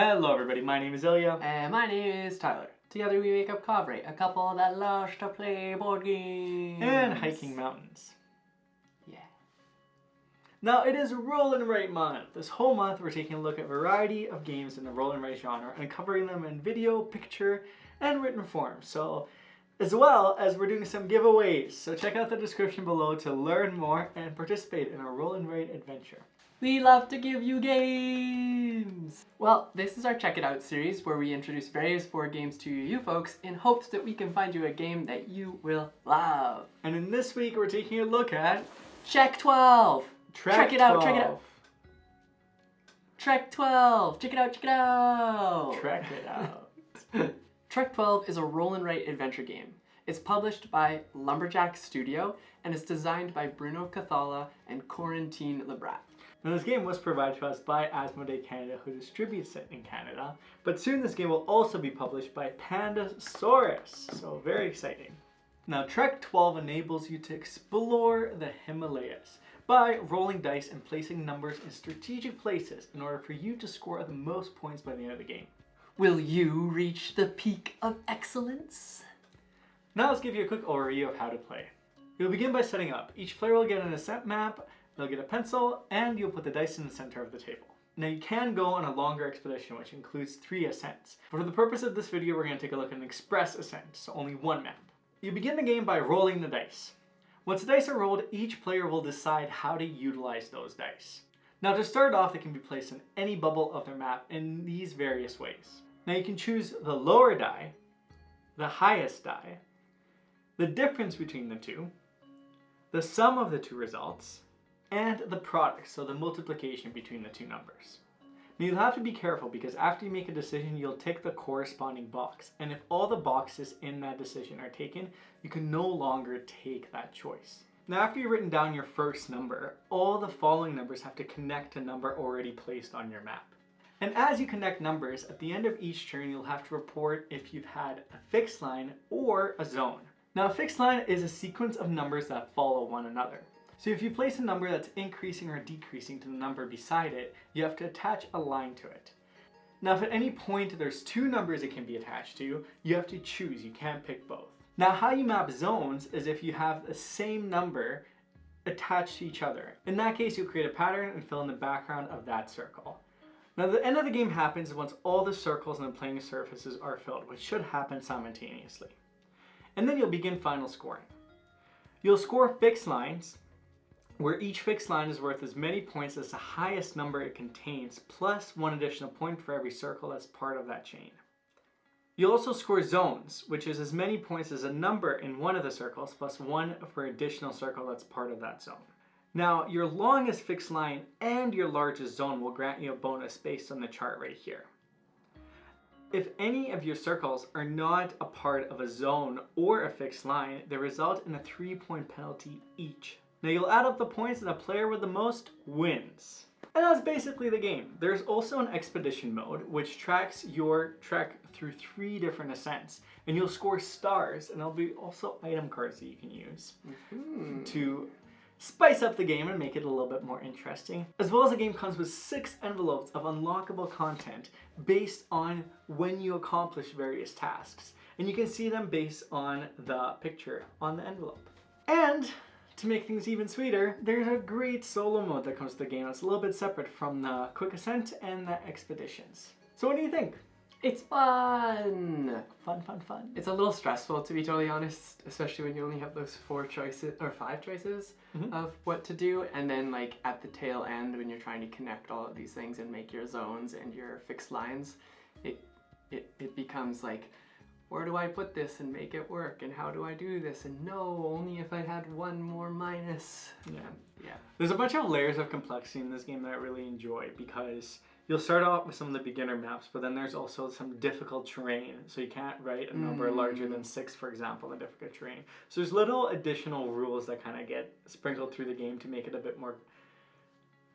Hello everybody, my name is Ilya. And my name is Tyler. Together we make up Kovray, a couple that loves to play board games. And hiking mountains. Yeah. Now it is Roll and Write month. This whole month we're taking a look at a variety of games in the roll and write genre and covering them in video, picture, and written form. So, as well as we're doing some giveaways. So check out the description below to learn more and participate in our roll and write adventure. We love to give you games! Well, this is our Check It Out series where we introduce various board games to you folks in hopes that we can find you a game that you will love. And in this week we're taking a look at Check 12! Track Check it out, check it out! Trek 12! Check it out, check it out! Track it out. Trek 12 is a roll and write adventure game. It's published by Lumberjack Studio and is designed by Bruno, Cathala and Corentin, Lebrat. Now this game was provided to us by Asmodee Canada, who distributes it in Canada, but soon this game will also be published by Pandasaurus, so very exciting. Now Trek 12 enables you to explore the Himalayas by rolling dice and placing numbers in strategic places in order for you to score the most points by the end of the game. Will you reach the peak of excellence? Now let's give you a quick overview of how to play. You'll begin by setting up. Each player will get an ascent map, they'll get a pencil, and you'll put the dice in the center of the table. Now you can go on a longer expedition, which includes 3 ascents. But for the purpose of this video, we're going to take a look at an express ascent, so only 1 map. You begin the game by rolling the dice. Once the dice are rolled, each player will decide how to utilize those dice. Now to start off, they can be placed in any bubble of their map in these various ways. Now you can choose the lower die, the highest die, the difference between the two, the sum of the two results, and the product, so the multiplication between the two numbers. Now you'll have to be careful because after you make a decision, you'll tick the corresponding box. And if all the boxes in that decision are taken, you can no longer take that choice. Now after you've written down your first number, all the following numbers have to connect to a number already placed on your map. And as you connect numbers, at the end of each turn, you'll have to report if you've had a fixed line or a zone. Now a fixed line is a sequence of numbers that follow one another. So if you place a number that's increasing or decreasing to the number beside it, you have to attach a line to it. Now if at any point there's 2 numbers it can be attached to, you have to choose, you can't pick both. Now how you map zones is if you have the same number attached to each other. In that case, you'll create a pattern and fill in the background of that circle. Now the end of the game happens once all the circles on the playing surfaces are filled, which should happen simultaneously. And then you'll begin final scoring. You'll score fixed lines, where each fixed line is worth as many points as the highest number it contains, plus 1 additional point for every circle that's part of that chain. You'll also score zones, which is as many points as a number in one of the circles, plus 1 for additional circle that's part of that zone. Now, your longest fixed line and your largest zone will grant you a bonus based on the chart right here. If any of your circles are not a part of a zone or a fixed line, they result in a 3-point penalty each. Now you'll add up the points and the player with the most wins. And that's basically the game. There's also an expedition mode which tracks your trek through 3 different ascents. And you'll score stars, and there'll be also item cards that you can use to spice up the game and make it a little bit more interesting. As well as the game comes with 6 envelopes of unlockable content based on when you accomplish various tasks. And you can see them based on the picture on the envelope. And to make things even sweeter, there's a great solo mode that comes to the game that's a little bit separate from the quick ascent and the expeditions. So what do you think? It's fun! Fun, fun, fun. It's a little stressful, to be totally honest, especially when you only have those 4 choices, or 5 choices of what to do, and then like at the tail end when you're trying to connect all of these things and make your zones and your fixed lines, it becomes like, where do I put this and make it work, and how do I do this, and no, only if I had 1 more minus. Yeah. There's a bunch of layers of complexity in this game that I really enjoy because you'll start off with some of the beginner maps, but then there's also some difficult terrain. So you can't write a number larger than 6, for example, in difficult terrain. So there's little additional rules that kind of get sprinkled through the game to make it a bit more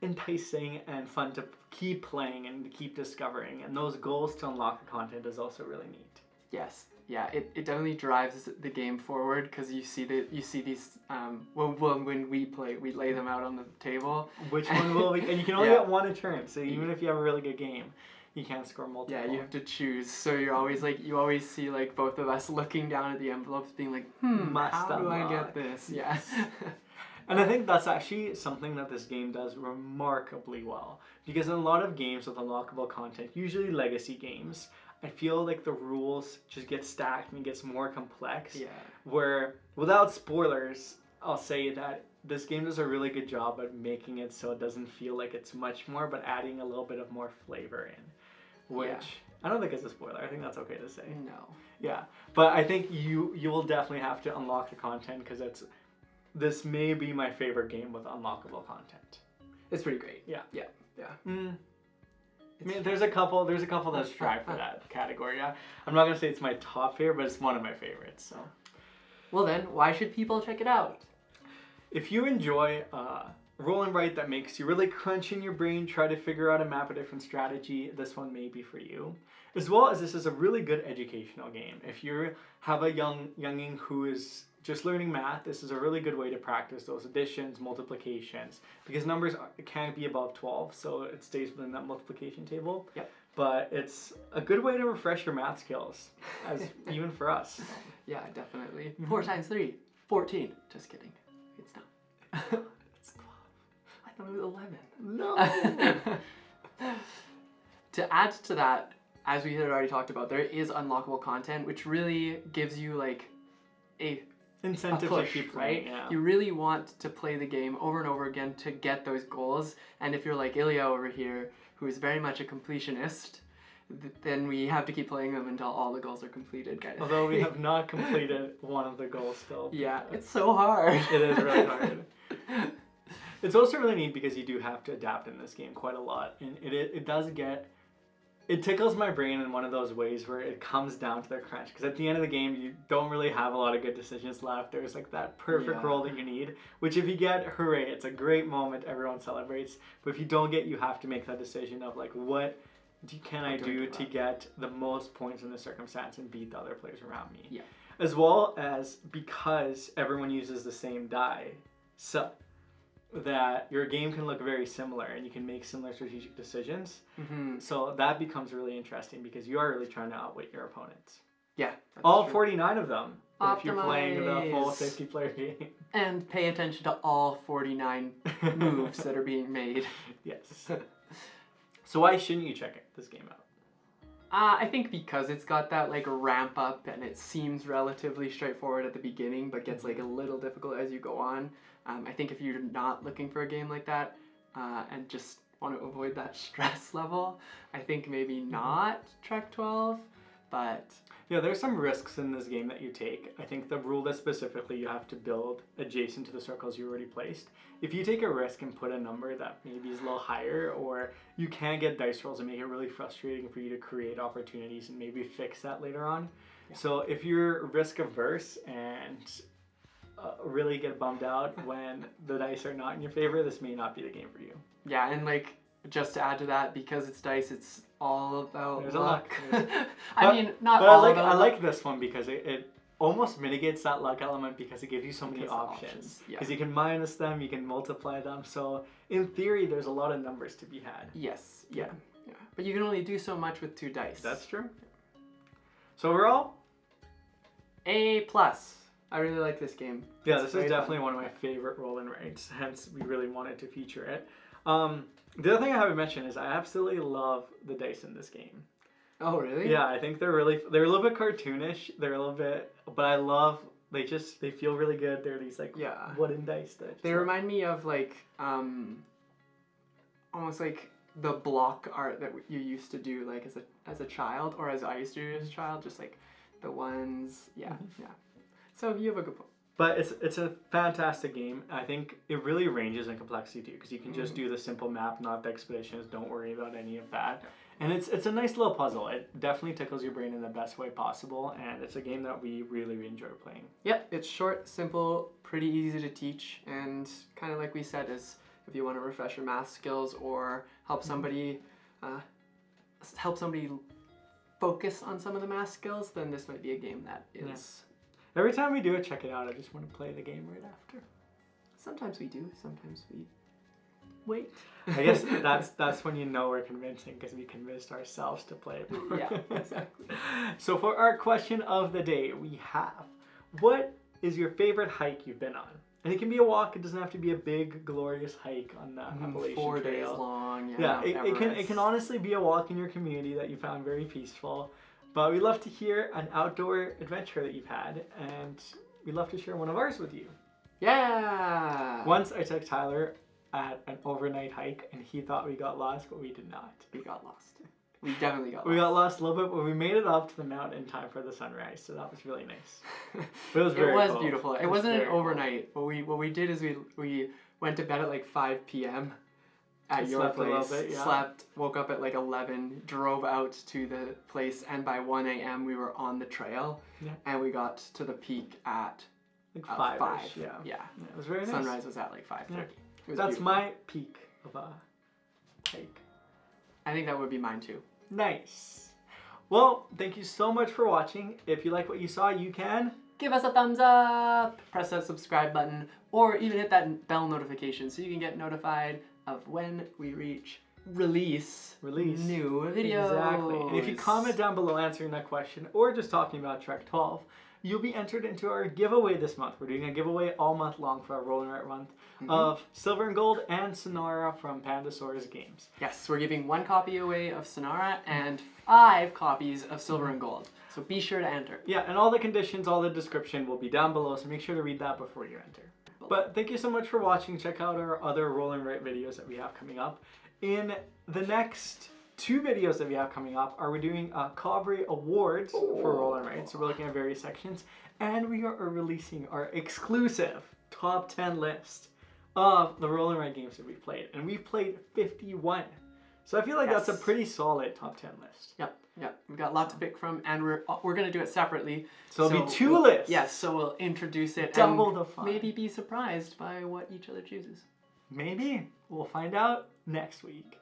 enticing and fun to keep playing and keep discovering. And those goals to unlock the content is also really neat. Yes, yeah, it definitely drives the game forward because you see these when we play, we lay them out on the table. Which one will we? And you can only get 1 a turn, so even if you have a really good game, you can't score multiple. Yeah, you have to choose. So you're always like, you always see like both of us looking down at the envelopes being like, how do I get this? Yeah. And I think that's actually something that this game does remarkably well. Because in a lot of games with unlockable content, usually legacy games, I feel like the rules just get stacked and it gets more complex. Yeah. Where, without spoilers, I'll say that this game does a really good job at making it so it doesn't feel like it's much more, but adding a little bit of more flavor in. Which, I don't think is a spoiler. I think that's okay to say. No. Yeah. But I think you will definitely have to unlock the content because this may be my favorite game with unlockable content. It's pretty great. Yeah. Yeah. Yeah. I mean, there's a couple that strive for that category. Yeah. I'm not gonna say it's my top favorite, but it's one of my favorites. So. Well then, why should people check it out? If you enjoy roll and write that makes you really crunch in your brain, try to figure out a map a different strategy, this one may be for you. As well as this is a really good educational game. If you have a younging who is just learning math, this is a really good way to practice those additions, multiplications, because numbers can't be above 12, so it stays within that multiplication table. Yep. But it's a good way to refresh your math skills, as even for us. Yeah, definitely. 4 times 3, 14. Just kidding. It's not. It's 12. I thought it was 11. No! To add to that, as we had already talked about, there is unlockable content, which really gives you like a incentive push, to keep playing, right? yeah. You really want to play the game over and over again to get those goals. And if you're like Ilya over here, who is very much a completionist, then we have to keep playing them until all the goals are completed, kind of. Although we have not completed one of the goals still. Yeah, it's so hard. It is really hard. It's also really neat because you do have to adapt in this game quite a lot. And it does get... It tickles my brain in one of those ways where it comes down to the crunch. Because at the end of the game, you don't really have a lot of good decisions left. There's like that perfect roll that you need. Which if you get, hooray, it's a great moment. Everyone celebrates. But if you don't get, you have to make that decision of like, what can I do to get the most points in this circumstance and beat the other players around me? Yeah. As well as because everyone uses the same die. So that your game can look very similar and you can make similar strategic decisions. Mm-hmm. So that becomes really interesting because you are really trying to outwit your opponents. Yeah. All true. 49 of them. Optimize. If you're playing the full 50-player game. And pay attention to all 49 moves that are being made. Yes. So why shouldn't you check this game out? I think because it's got that like ramp up and it seems relatively straightforward at the beginning but gets like a little difficult as you go on. I think if you're not looking for a game like that and just want to avoid that stress level, I think maybe not Trek 12, but... Yeah, there's some risks in this game that you take. I think the rule that specifically you have to build adjacent to the circles you already placed. If you take a risk and put a number that maybe is a little higher, or you can get dice rolls and make it really frustrating for you to create opportunities and maybe fix that later on. Yeah. So if you're risk averse and really get bummed out when the dice are not in your favor, this may not be the game for you. Yeah, and like, just to add to that, because it's dice, it's all about luck. I mean, not but all I about luck. like this one because it almost mitigates that luck element because it gives you so many options. Because you can minus them, you can multiply them. So in theory, there's a lot of numbers to be had. Yes, yeah. But you can only do so much with 2 dice. That's true. So overall, A+. I really like this game. Yeah, this is definitely one of my favorite roll and writes, hence we really wanted to feature it. The other thing I haven't mentioned is I absolutely love the dice in this game. Oh, really? Yeah, I think they're a little bit cartoonish. They're a little bit, but I love, they feel really good. They're these like wooden dice. They remind me of like, almost like the block art that you used to do like as a child, or as I used to do as a child, just like the ones, yeah. So you have a good point. But it's a fantastic game. I think it really ranges in complexity too, because you can just do the simple map, not the expeditions. Don't worry about any of that. And it's a nice little puzzle. It definitely tickles your brain in the best way possible, and it's a game that we really enjoy playing. Yep, it's short, simple, pretty easy to teach, and kind of like we said, is if you want to refresh your math skills or help somebody focus on some of the math skills, then this might be a game that is... Yeah. Every time we do it, check it out. I just want to play the game right after. Sometimes we do. Sometimes we wait. I guess that's when you know we're convincing, because we convinced ourselves to play it. Yeah, exactly. So for our question of the day, we have, what is your favorite hike you've been on? And it can be a walk. It doesn't have to be a big, glorious hike on the Appalachian 4 Trail. days long. Yeah, it can honestly be a walk in your community that you found very peaceful. But we'd love to hear an outdoor adventure that you've had, and we'd love to share one of ours with you. Yeah! Once I took Tyler at an overnight hike, and he thought we got lost, but we did not. We got lost. We definitely got lost. We got lost a little bit, but we made it up to the mountain in time for the sunrise, so that was really nice. But it was very cool. Beautiful. It wasn't an overnight. What we did is we went to bed at like 5 p.m. at your Slept place. a little bit, yeah. Slept, woke up at like 11, drove out to the place, and by 1 a.m. we were on the trail, and we got to the peak at like 5-ish, yeah. Yeah. It was very nice. Sunrise was at like 5:30. Yeah. That's beautiful. My peak of a hike. I think that would be mine too. Nice. Well, thank you so much for watching. If you like what you saw, you can give us a thumbs up, press that subscribe button, or even hit that bell notification so you can get notified of when we release new videos. Exactly. And if you comment down below answering that question or just talking about Trek 12, you'll be entered into our giveaway this month. We're doing a giveaway all month long for our Roll and Write month of Silver and Gold and Sonara from Pandasaurus Games. Yes, we're giving 1 copy away of Sonara and 5 copies of Silver and Gold. So be sure to enter. Yeah, and all the conditions, all the description will be down below, so make sure to read that before you enter. But thank you so much for watching. Check out our other Roll and Write videos that we have coming up. In the next 2 videos that we have coming up, we're doing Kovray Awards for Roll and Write. So we're looking at various sections, and we are releasing our exclusive top 10 list of the Roll and Write games that we've played, and we've played 51. So I feel like that's a pretty solid top 10 list. Yep. We've got lots to pick from, and we're going to do it separately. So it'll be 2 lists. Yes, so we'll introduce it Double and the fun. maybe be surprised by what each other chooses. Maybe. We'll find out next week.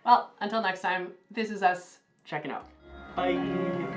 Well, until next time, this is us checking out. Bye.